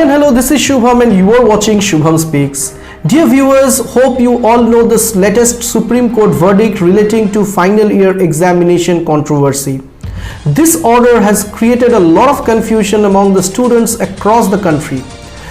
and hello, this is Subham and you are watching Subham Speaks. Dear viewers, hope you all know this latest Supreme Court verdict relating to final year examination controversy. This order has created a lot of confusion among the students across the country.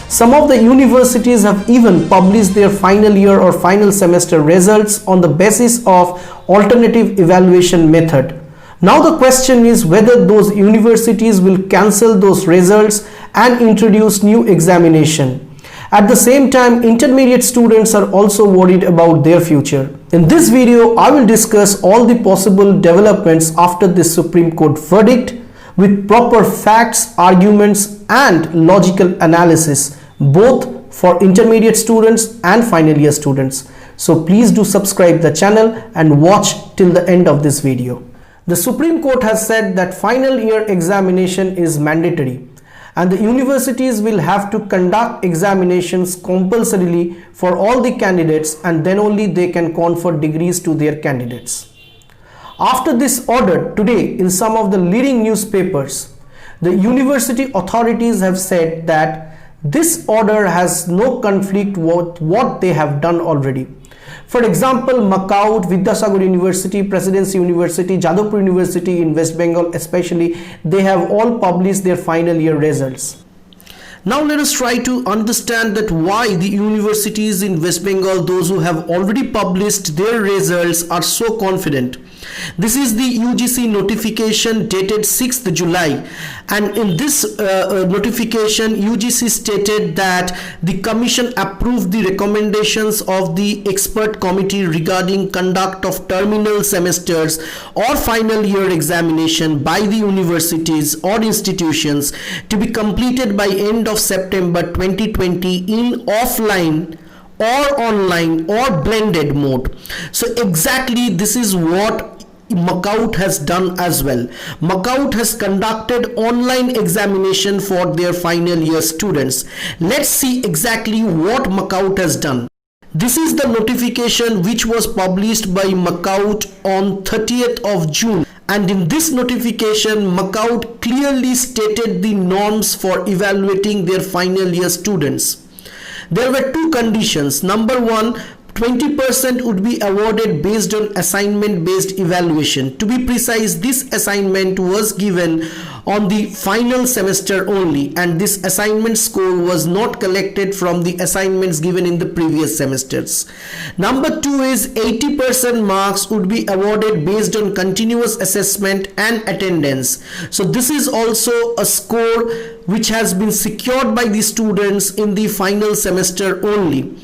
Some of the universities have even published their final year or final semester results on the basis of alternative evaluation method. Now the question is whether those universities will cancel those results and introduce new examination. At the same time, intermediate students are also worried about their future. In this video, I will discuss all the possible developments after this Supreme Court verdict with proper facts, arguments and logical analysis, both for intermediate students and final year students. So please do subscribe the channel and watch till the end of this video. The Supreme Court has said that final year examination is mandatory and the universities will have to conduct examinations compulsorily for all the candidates, and then only they can confer degrees to their candidates. After this order, today in some of the leading newspapers, the university authorities have said that this order has no conflict with what they have done already. For example, Makaut, Vidyasagar University, Presidency University, Jadavpur University in West Bengal especially, they have all published their final year results. Now let us try to understand that why the universities in West Bengal, those who have already published their results, are so confident. This is the UGC notification dated 6th July, and in this notification UGC stated that the commission approved the recommendations of the expert committee regarding conduct of terminal semesters or final year examination by the universities or institutions to be completed by end of September 2020 in offline or online or blended mode. So exactly this is what Makaut has done as well. Makaut has conducted online examination for their final year students. Let's see exactly what Makaut has done. This is the notification which was published by Makaut on 30th of June. And in this notification, Makaut clearly stated the norms for evaluating their final year students. There were two conditions. Number one, 20% would be awarded based on assignment based evaluation. To be precise, this assignment was given on the final semester only, and this assignment score was not collected from the assignments given in the previous semesters. Number two is 80% marks would be awarded based on continuous assessment and attendance. So this is also a score which has been secured by the students in the final semester only.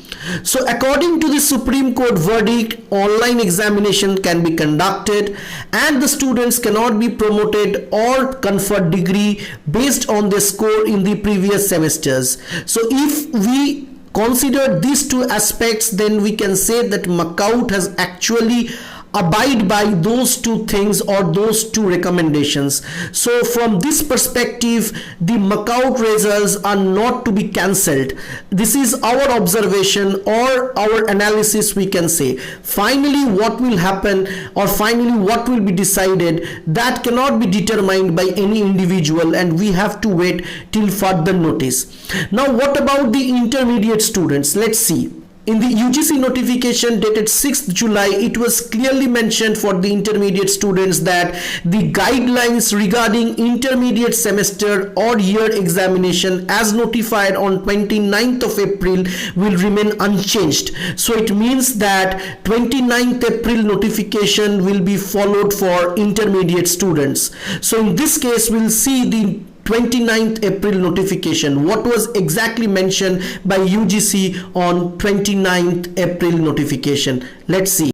So according to the Supreme Court verdict, online examination can be conducted and the students cannot be promoted or conferred degree based on their score in the previous semesters. So if we consider these two aspects, then we can say that Makaut has actually abide by those two things or those two recommendations. So from this perspective, the Makaut results are not to be cancelled. This is our observation or our analysis, we can say. Finally, what will happen or finally what will be decided, that cannot be determined by any individual, and we have to wait till further notice. Now what about the intermediate students? Let's see. In the UGC notification dated 6th July, it was clearly mentioned for the intermediate students that the guidelines regarding intermediate semester or year examination as notified on 29th of April will remain unchanged. So it means that 29th April notification will be followed for intermediate students. So in this case, we'll see the 29th April notification. What was exactly mentioned by UGC on 29th April notification? Let's see.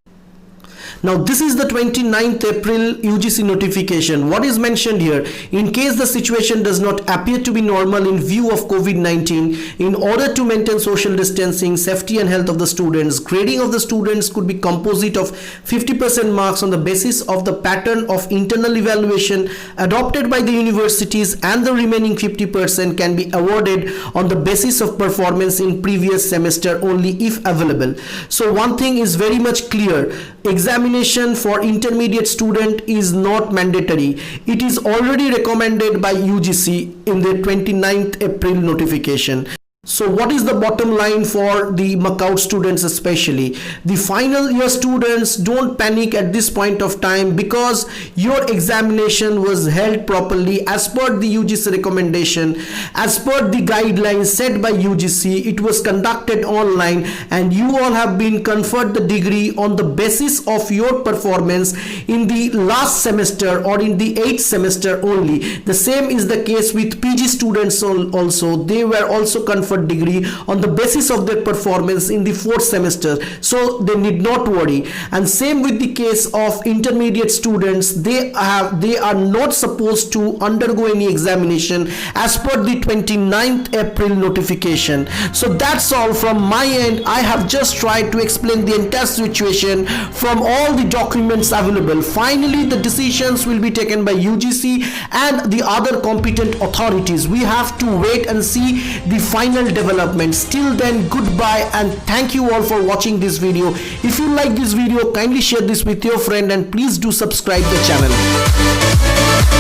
Now this is the 29th April UGC notification. What is mentioned here? In case the situation does not appear to be normal in view of COVID-19, in order to maintain social distancing, safety and health of the students, grading of the students could be composite of 50% marks on the basis of the pattern of internal evaluation adopted by the universities, and the remaining 50% can be awarded on the basis of performance in previous semester only if available. So one thing is very much clear. Examination examination for intermediate student is not mandatory. It is already recommended by UGC in their 29th April notification. So what is the bottom line for the Makaut students especially? The final year students, don't panic at this point of time, because your examination was held properly as per the UGC recommendation, as per the guidelines set by UGC. It was conducted online and you all have been conferred the degree on the basis of your performance in the last semester or in the 8th semester only. The same is the case with PG students also. They were also conferred degree on the basis of their performance in the 4th semester, so they need not worry. And same with the case of intermediate students. They are not supposed to undergo any examination as per the 29th April notification. So that's all from my end. I have just tried to explain the entire situation from all the documents available. Finally, the decisions will be taken by UGC and the other competent authorities. We have to wait and see the final developments. Till then, goodbye and thank you all for watching this video. If you like this video, kindly share this with your friend and please do subscribe the channel.